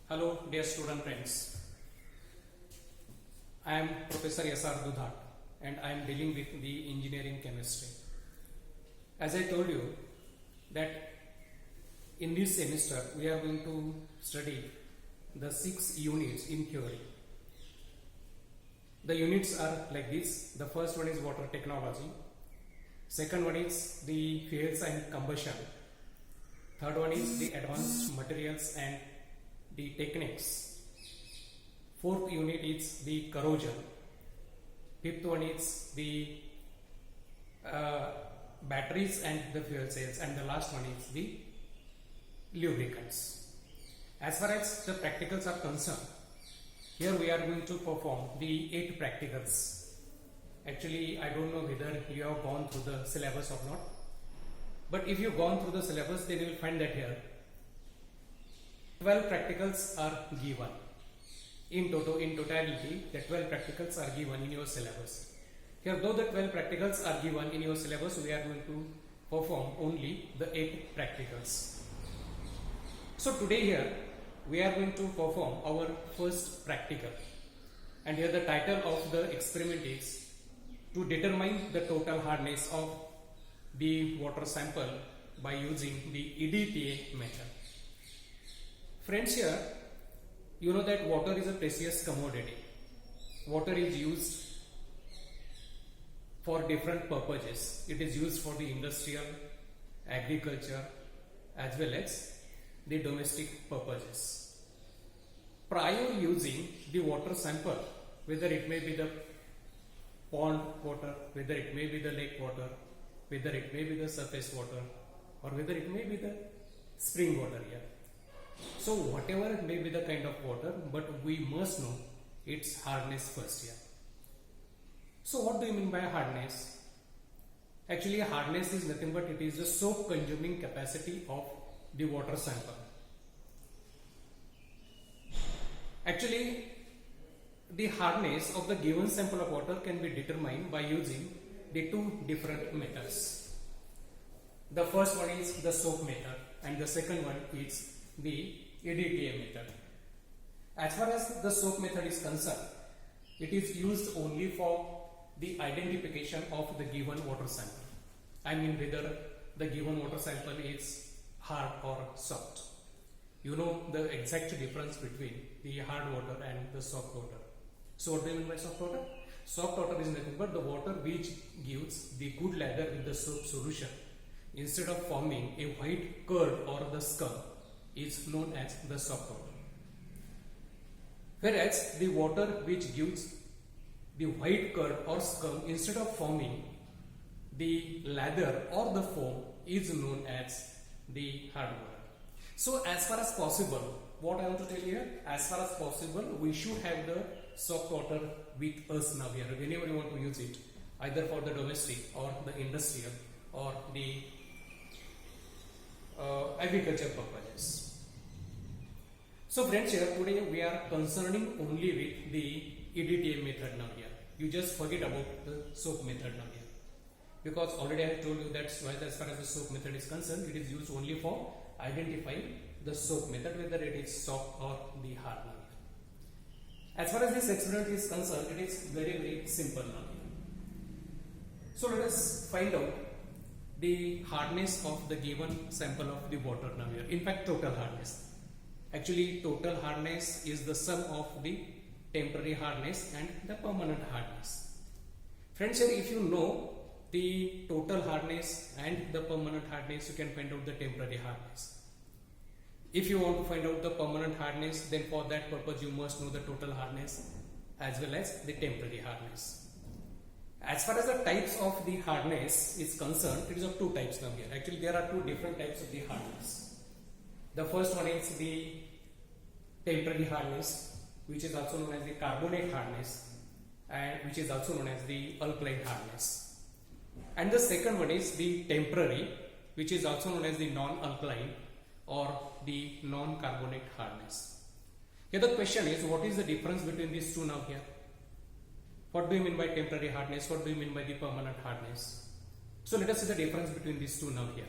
Hello dear student friends, I am Professor S.R. Dudhat and I am dealing with the engineering chemistry. As I told you that in this semester we are going to study the 6 units in theory. The units are like this. The first one is water technology, second one is the fuels and combustion, third one is the advanced materials and the techniques, fourth unit is the corrosion, fifth one is the batteries and the fuel cells, and the last one is the lubricants. As far as the practicals are concerned, here we are going to perform the 8 practicals. Actually, I don't know whether you have gone through the syllabus or not, but if you have gone through the syllabus, then you will find that here 12 practicals are given. In totality, the 12 practicals are given in your syllabus. Here, though the 12 practicals are given in your syllabus, we are going to perform only the 8 practicals. So today here, we are going to perform our first practical. And here the title of the experiment is to determine the total hardness of the water sample by using the EDTA method. Friends, here you know that water is a precious commodity. Water is used for different purposes. It is used for the industrial, agriculture as well as the domestic purposes. Prior using the water sample, whether it may be the pond water, whether it may be the lake water, whether it may be the surface water, or whether it may be the spring water here. So whatever it may be the kind of water, but we must know its hardness first here. So what do you mean by hardness? Actually, hardness is nothing but it is the soap consuming capacity of the water sample. Actually, the hardness of the given sample of water can be determined by using the 2 different methods. The first one is the soap method and the second one is the EDTA method. As far as the soap method is concerned, it is used only for the identification of the given water sample. I mean whether the given water sample is hard or soft. You know the exact difference between the hard water and the soft water. So what do you mean by soft water? Soft water is nothing but the water which gives the good lather in the soap solution. Instead of forming a white curd or the scum, is known as the soft water. Whereas the water which gives the white curd or scum instead of forming the lather or the foam is known as the hard water. So as far as possible, what I want to tell you here, as far as possible, we should have the soft water with us now here whenever you want to use it, either for the domestic or the industrial or the agriculture purposes. So friends, here today we are concerning only with the EDTA method now here. You just forget about the soap method now here, because already I have told you that as far as the soap method is concerned, it is used only for identifying the soap method, whether it is soft or the hard now here. As far as this experiment is concerned, it is very simple now here. So let us find out the hardness of the given sample of the water now here. In fact, total hardness. Actually, total hardness is the sum of the temporary hardness and the permanent hardness. Friends, here if you know the total hardness and the permanent hardness, you can find out the temporary hardness. If you want to find out the permanent hardness, then for that purpose you must know the total hardness as well as the temporary hardness. As far as the types of the hardness is concerned, it is of 2 types now here. Actually, there are 2 different types of the hardness. The first one is the temporary hardness, which is also known as the carbonate hardness, and which is also known as the alkaline hardness. And the second one is the temporary, which is also known as the non-alkaline or the non-carbonate hardness. Here the question is, what is the difference between these 2 now here? What do you mean by temporary hardness? What do you mean by the permanent hardness? So let us see the difference between these 2 now here.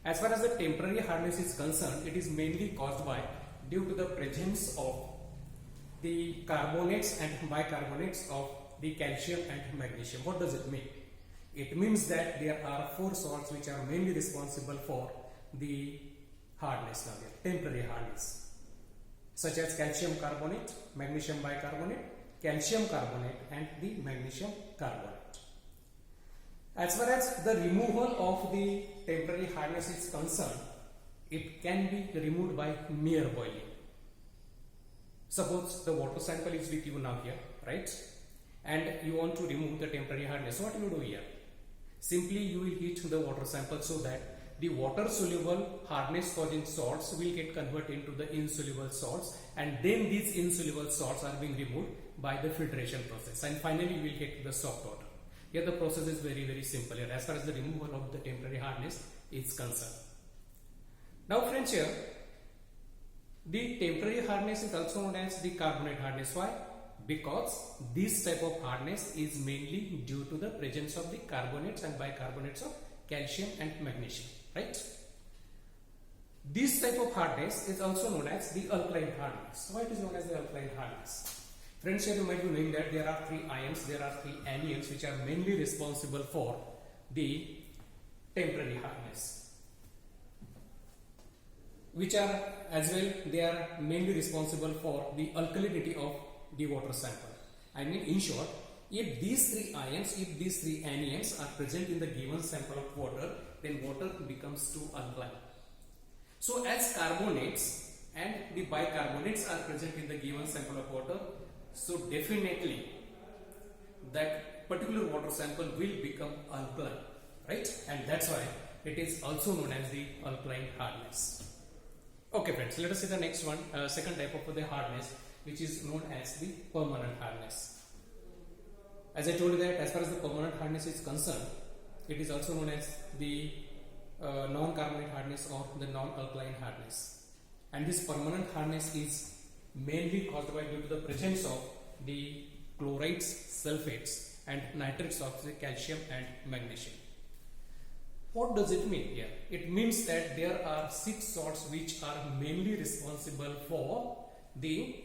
As far as the temporary hardness is concerned, it is mainly caused by due to the presence of the carbonates and bicarbonates of the calcium and magnesium. What does it mean? It means that there are four salts which are mainly responsible for the hardness, temporary hardness, such as calcium carbonate, magnesium bicarbonate, calcium carbonate and the magnesium carbonate. As far as the removal of the temporary hardness is concerned, it can be removed by mere boiling. Suppose the water sample is with you now here, right? And you want to remove the temporary hardness. What you do here? Simply you will heat the water sample so that the water soluble hardness causing salts will get converted into the insoluble salts, and then these insoluble salts are being removed by the filtration process, and finally you will get the soft water. Here the process is very simple here as far as the removal of the temporary hardness is concerned. Now friends, here the temporary hardness is also known as the carbonate hardness. Why? Because this type of hardness is mainly due to the presence of the carbonates and bicarbonates of calcium and magnesium, right? This type of hardness is also known as the alkaline hardness. Why it is known as the alkaline hardness? Friends, here you might be knowing that there are three ions, there are three anions which are mainly responsible for the temporary hardness, which are as well, they are mainly responsible for the alkalinity of the water sample. I mean, in short, if these three ions, if these three anions are present in the given sample of water, then water becomes too alkaline. So as carbonates and the bicarbonates are present in the given sample of water, so definitely that particular water sample will become alkaline, right? And that's why it is also known as the alkaline hardness. Okay friends, let us see the next one, second type of the hardness, which is known as the permanent hardness. As I told you that as far as the permanent hardness is concerned, it is also known as the non-carbonate hardness or the non-alkaline hardness. And this permanent hardness is mainly caused by due to the presence of the chlorides, sulfates and nitrates of the calcium and magnesium. What does it mean here? It means that there are 6 salts which are mainly responsible for the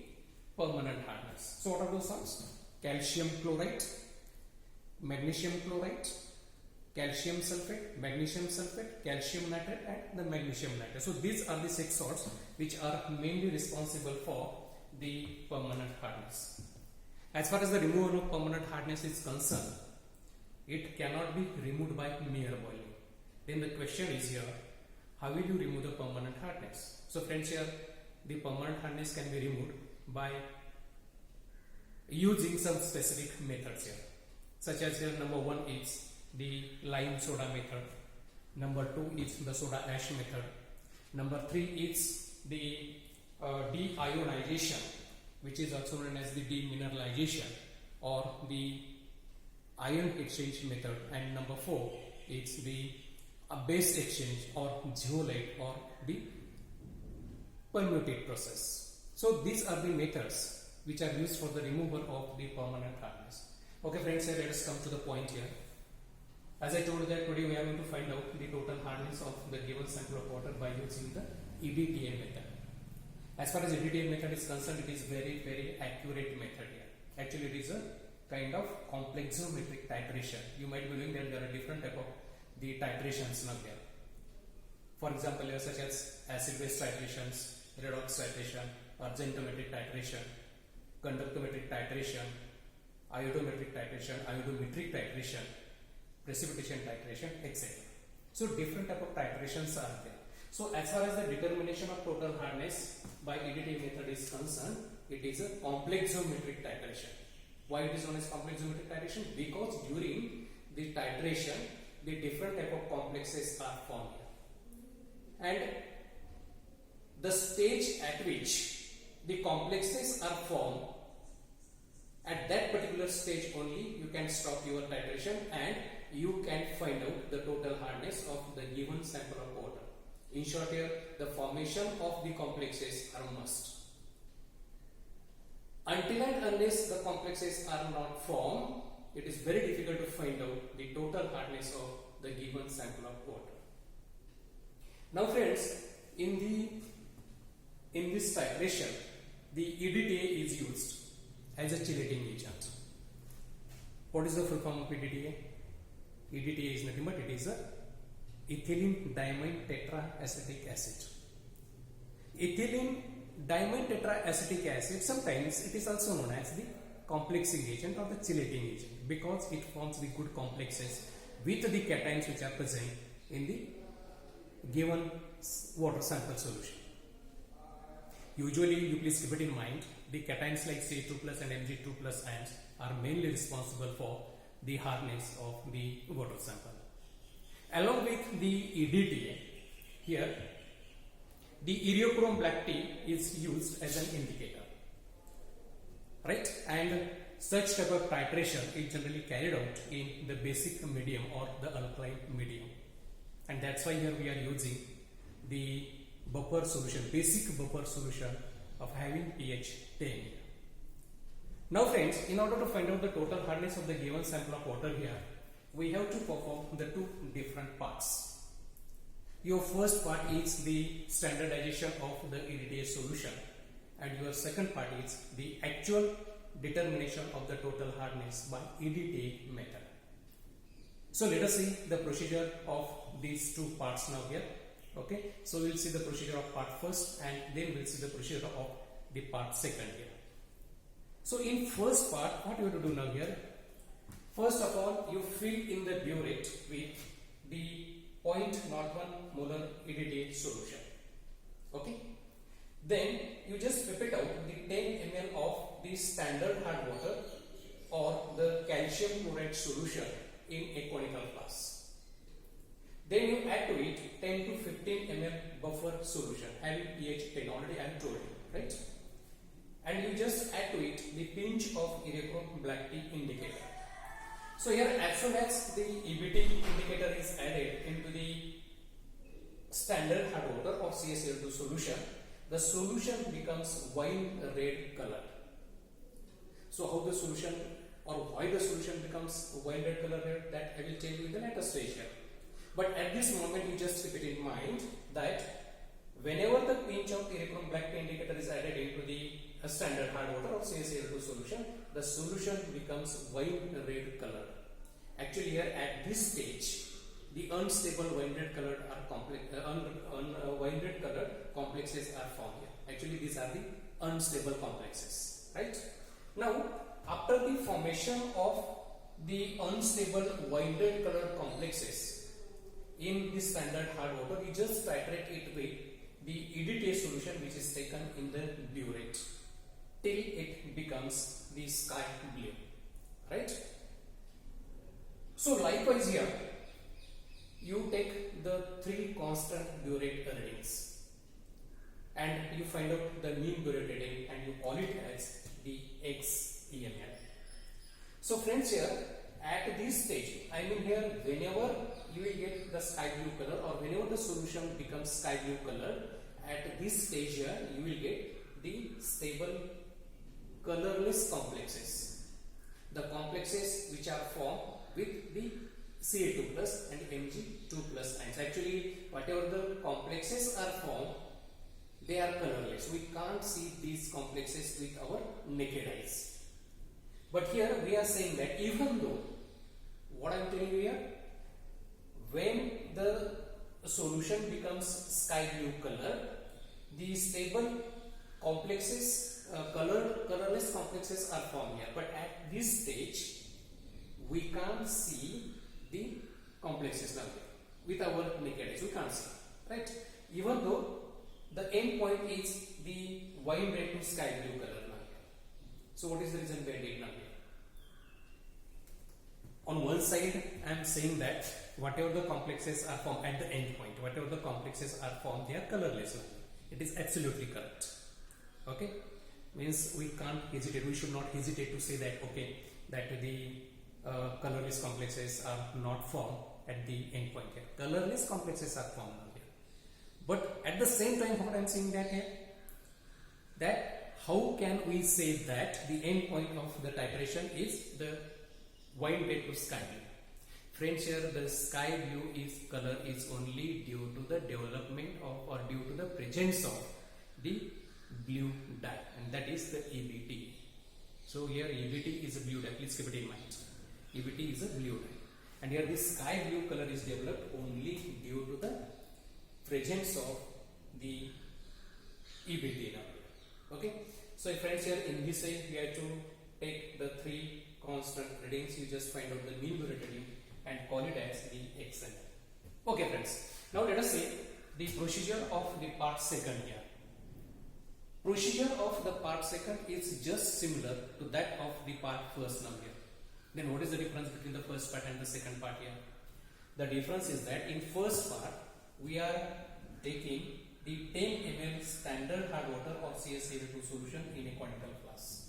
permanent hardness. So what are those salts? Calcium chloride, magnesium chloride, calcium sulfate, magnesium sulfate, calcium nitrate and the magnesium nitrate. So these are the 6 salts which are mainly responsible for the permanent hardness. As far as the removal of permanent hardness is concerned, it cannot be removed by mere boiling. Then the question is here, how will you remove the permanent hardness? So friends, here the permanent hardness can be removed by using some specific methods here, such as here number 1 is the lime soda method, number 2 is the soda ash method, number 3 is the deionization, which is also known as the demineralization or the ion exchange method, and number 4 is the base exchange or zeolite or the permutate process. So these are the methods which are used for the removal of the permanent hardness. Okay friends, here let us come to the point here. As I told you that today we are going to find out the total hardness of the given sample of water by using the EDTA method. As far as EDTA method is concerned, it is very accurate method here. Actually, it is a kind of complexometric titration. You might be knowing that there are different type of the titrations now here. For example, such as acid-base titrations, redox titration, argentometric titration, conductometric titration, iodometric titration, iodometric titration, precipitation titration, etc. So different type of titrations are there. So as far as the determination of total hardness by EDTA method is concerned, it is a complexometric titration. Why it is known as complexometric titration? Because during the titration, the different type of complexes are formed. And the stage at which the complexes are formed, at that particular stage only you can stop your titration and you can find out the total hardness of the given sample of water. In short, here the formation of the complexes are must. Until and unless the complexes are not formed, it is very difficult to find out the total hardness of the given sample of water. Now friends, in the in this titration, the EDTA is used as a chelating agent. What is the full form of EDTA? EDTA is nothing but it is a ethylene diamine tetraacetic acid. Ethylene diamine tetraacetic acid, sometimes it is also known as the complexing agent or the chelating agent because it forms the good complexes with the cations which are present in the given water sample solution. Usually, you please keep it in mind, the cations like Ca2 plus and Mg2 plus ions are mainly responsible for the hardness of the water sample. Along with the EDTA, here the Eriochrome black tea is used as an indicator, right? And such type of titration is generally carried out in the basic medium or the alkaline medium, and that's why here we are using the buffer solution, basic buffer solution of having pH 10. Now friends, in order to find out the total hardness of the given sample of water here, we have to perform the two different parts. Your first part is the standardization of the EDTA solution, and your second part is the actual determination of the total hardness by EDTA method. So let us see the procedure of these two parts now here. Okay, so we'll see the procedure of part first and then we'll see the procedure of the part second here. So in first part, what you have to do now here, first of all you fill in the burette with the 0.01 molar EDTA solution. Okay, then you just pipette out the 10 ml of the standard hard water or the calcium chloride solution in a conical flask. Then you add to it 10 to 15 ml buffer solution having pH 10, already I have told you, right? And you just add to it the pinch of Eriochrome black tea indicator. So here, as soon as the EBT indicator is added into the standard hard water or CaCl2 solution, the solution becomes wine red color. So how the solution or why the solution becomes wine red color, that I will tell you in the later stage here. But at this moment, you just keep it in mind that whenever the pinch of Eriochrome black tea indicator is added into the standard hard water or CaCl2 solution, the solution becomes wine red color. Actually, here at this stage, the unstable wine red colored wine red colored complexes are formed here. Actually, these are the unstable complexes, right? Now, after the formation of the unstable wine red colored complexes in the standard hard water, we just titrate it with the EDTA solution which is taken in the burette till it becomes the sky blue, right? So likewise here, you take the three constant burette readings and you find out the mean burette reading and you call it as the XEML. So friends, here at this stage, I mean here whenever you will get the sky blue color or whenever the solution becomes sky blue color, at this stage here you will get the stable colorless complexes, the complexes which are formed with the Ca2 plus and Mg2 plus ions. Actually, whatever the complexes are formed, they are colorless. We can't see these complexes with our naked eyes. But here we are saying that even though, what I am telling you here, when the solution becomes sky blue color, the stable complexes, colorless complexes are formed here. But at this stage, we can't see the complexes now with our naked eyes. We can't see, right? Even though the end point is the wine red to sky blue color now. So what is the reason behind it now? On one side, I am saying that whatever the complexes are formed at the end point, whatever the complexes are formed, they are colorless. It is absolutely correct. Okay, means we can't hesitate. We should not hesitate to say that okay, that the colorless complexes are not formed at the end point here. Colorless complexes are formed here. But at the same time, what I am saying that here, that how can we say that the end point of the titration is the wine red to sky blue? Friends, here the sky blue color is only due to the development of or due to the presence of the blue dye, and that is the EBT. So here EBT is a blue dye, please keep it in mind. EBT is a blue dye, and here this sky blue color is developed only due to the presence of the EBT now. Okay, so friends, here in this way we have to take the three constant readings. You just find out the mean Biuret reading and call it as the XN. Okay friends, now let us see the procedure of the part second here. Procedure of the part second is just similar to that of the part first now here. Then what is the difference between the first part and the second part here? The difference is that in first part we are taking the 10 ml standard hard water or CaCl2 solution in a conical flask.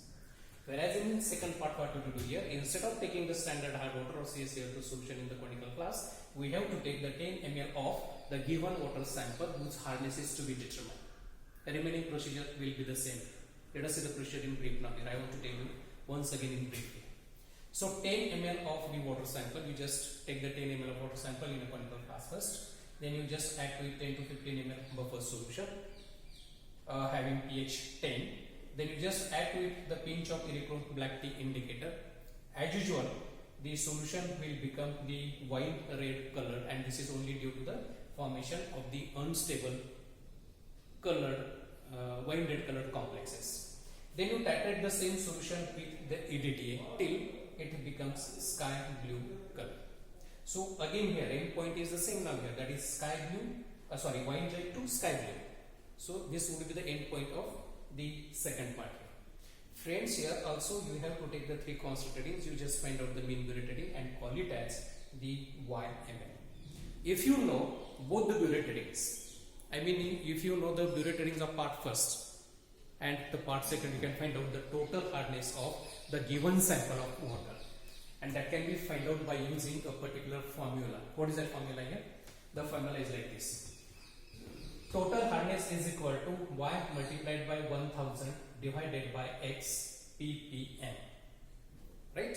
Whereas in second part, what we do here, instead of taking the standard hard water or CaCl2 solution in the conical flask, we have to take the 10 ml of the given water sample whose hardness is to be determined. The remaining procedure will be the same. Let us see the procedure in brief now here. I want to tell you once again in brief. So 10 ml of the water sample, you just take the 10 ml of water sample in a conical flask first. Then you just add to it 10 to 15 ml buffer solution having pH 10. Then you just add to it the pinch of electron black tea indicator. As usual, the solution will become the wine red color, and this is only due to the formation of the unstable colored wine red colored complexes. Then you titrate the same solution with the EDTA till it becomes sky blue color. So again here end point is the same now here, that is sky blue, wine red to sky blue. So this would be the end point of the second part here. Friends, here also you have to take the three constant readings. You just find out the mean Biuret reading and call it as the YML. If you know both the Biuret readings, I mean if you know the Biuret readings of part first and the part second, you can find out the total hardness of the given sample of water, and that can be found out by using a particular formula. What is that formula here? The formula is like this. Total hardness is equal to Y multiplied by 1000 divided by X ppm. Right?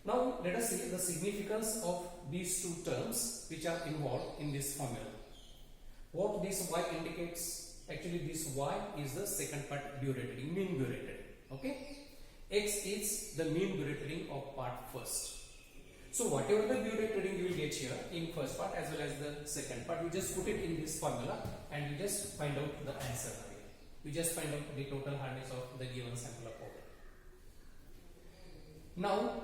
Now let us see the significance of these two terms which are involved in this formula. What this Y indicates, actually this Y is the second part Biuret reading, mean Biuret reading. Okay? X is the mean Biuret reading of part first. So whatever the Biuret reading you will get here in first part as well as the second part, you just put it in this formula and you just find out the answer. You just find out the total hardness of the given sample of water. Now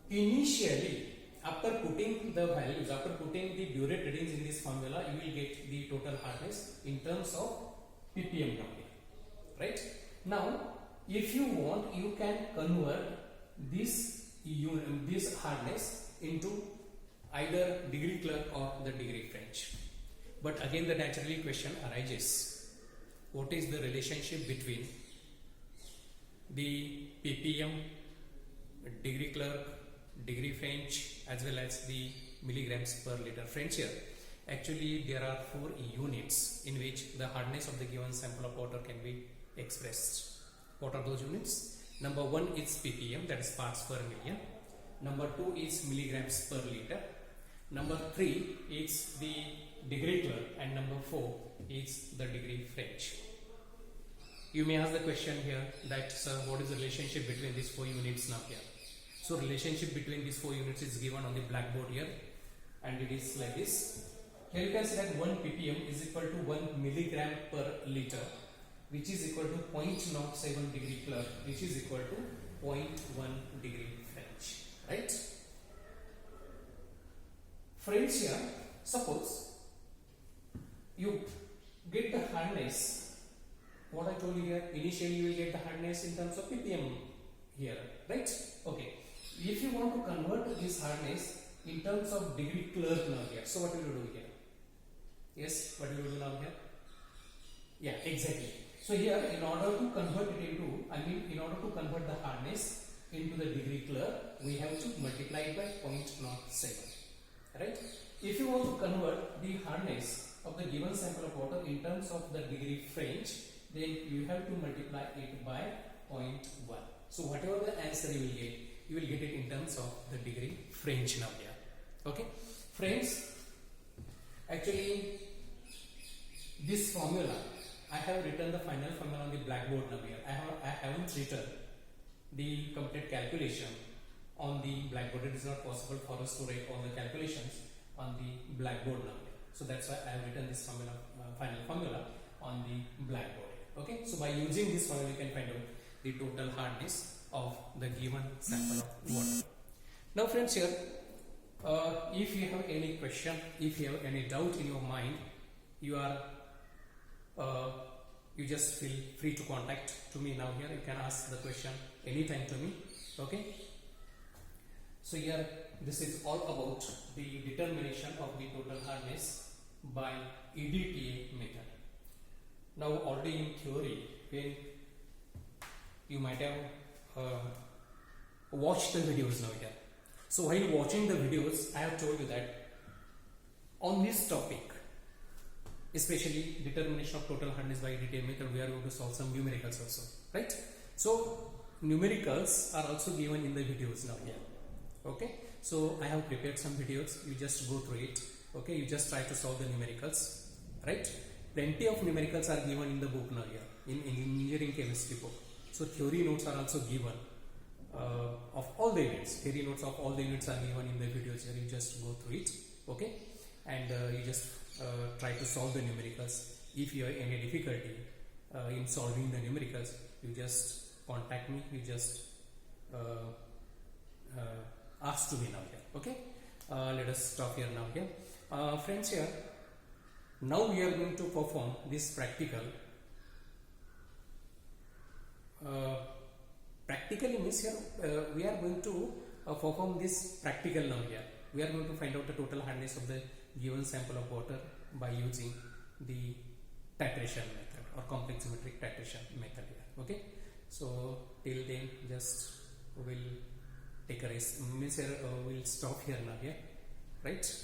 initially, after putting the values, after putting the Biuret readings in this formula, you will get the total hardness in terms of ppm only. Right? Now if you want, you can convert this hardness into either degree Clerk or the degree French. But again the naturally question arises, what is the relationship between the ppm, degree Clerk, degree French as well as the milligrams per liter? Friends, here actually there are 4 units in which the hardness of the given sample of water can be expressed. What are those units? Number 1 is ppm, that is parts per million. Number 2 is milligrams per liter. Number 3 is the degree Clerk, and number 4 is the degree French. You may ask the question here that, sir, what is the relationship between these 4 units now here? So relationship between these 4 units is given on the blackboard here, and it is like this. Here you can see that 1 ppm is equal to 1 milligram per liter, which is equal to 0.07 degree Clerk, which is equal to 0.1 degree French. Right? Friends, here suppose you get the hardness, what I told you here, initially you will get the hardness in terms of ppm here, right? Okay. If you want to convert this hardness in terms of degree Clerk now here, so what will you do here? Yes, what will you do now here? Yeah, exactly. So here, in order to convert it into, in order to convert the hardness into the degree Clerk, we have to multiply it by 0.07. Right? If you want to convert the hardness of the given sample of water in terms of the degree French, then you have to multiply it by 0.1. So whatever the answer you will get it in terms of the degree French now here. Okay? Friends, actually this formula I have written the final formula on the blackboard now here. I haven't written the complete calculation on the blackboard. It is not possible for us to write all the calculations on the blackboard now here. So that's why I have written this formula, final formula on the blackboard. Okay, so by using this formula you can find out the total hardness of the given sample of water. Now friends, here if you have any question, if you have any doubt in your mind, you are you just feel free to contact to me now here. You can ask the question anytime to me. Okay, so here this is all about the determination of the total hardness by EDTA method. Now already in theory, when you might have watched the videos now here. So while watching the videos, I have told you that on this topic, especially determination of total hardness by EDTA method, we are going to solve some numericals also, right? So numericals are also given in the videos now here. Okay, so I have prepared some videos. You just go through it. Okay, you just try to solve the numericals, right? Plenty of numericals are given in the book now here, in engineering chemistry book. So theory notes are also given of all the units. Theory notes of all the units are given in the videos here. You just go through it, okay, and you just try to solve the numericals. If you have any difficulty in solving the numericals, you just contact me. You just ask to me now here. Okay, let us stop here now here. Friends, here now we are going to perform this practical. Practically means here we are going to perform this practical now here. We are going to find out the total hardness of the given sample of water by using the titration method or complex symmetric titration method here. Okay, so till then just we'll take a rest. Means here we'll stop here now here, right?